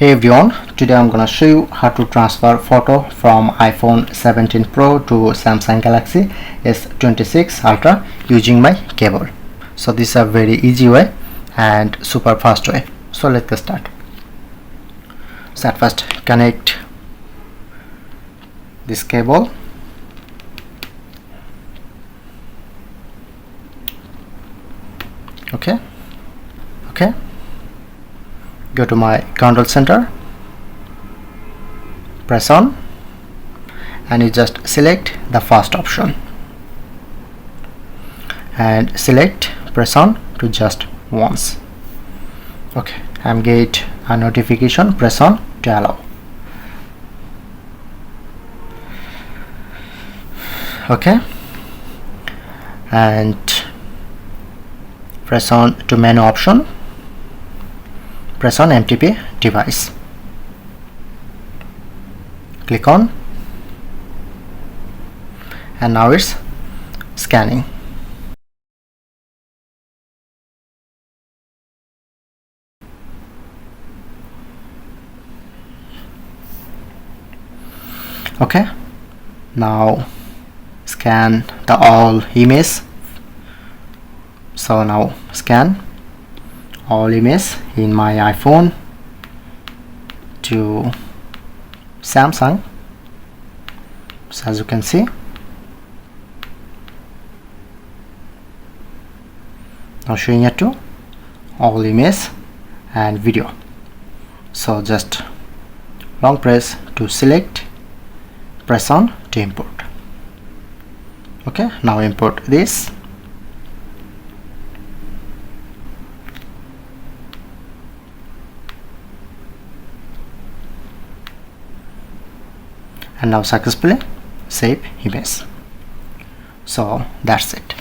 Hey everyone, today I'm gonna show you how to transfer photo from iPhone 17 Pro to Samsung Galaxy S26 Ultra using my cable. So this is a very easy way and super fast way. So let's get started. So at first connect this cable. Okay. Go to my control center, press on, and you just select the first option and press on to just once. Okay, I'm get a notification, press on to allow. Okay, and press on to menu option, press on MTP device, click on, and now it's scanning. Okay, now scan the all image. So now scan all image in my iPhone to Samsung. So as you can see, now showing it to all image and video. So just long press to select, press on to import. Okay, now import this. And now successfully save image. So that's it.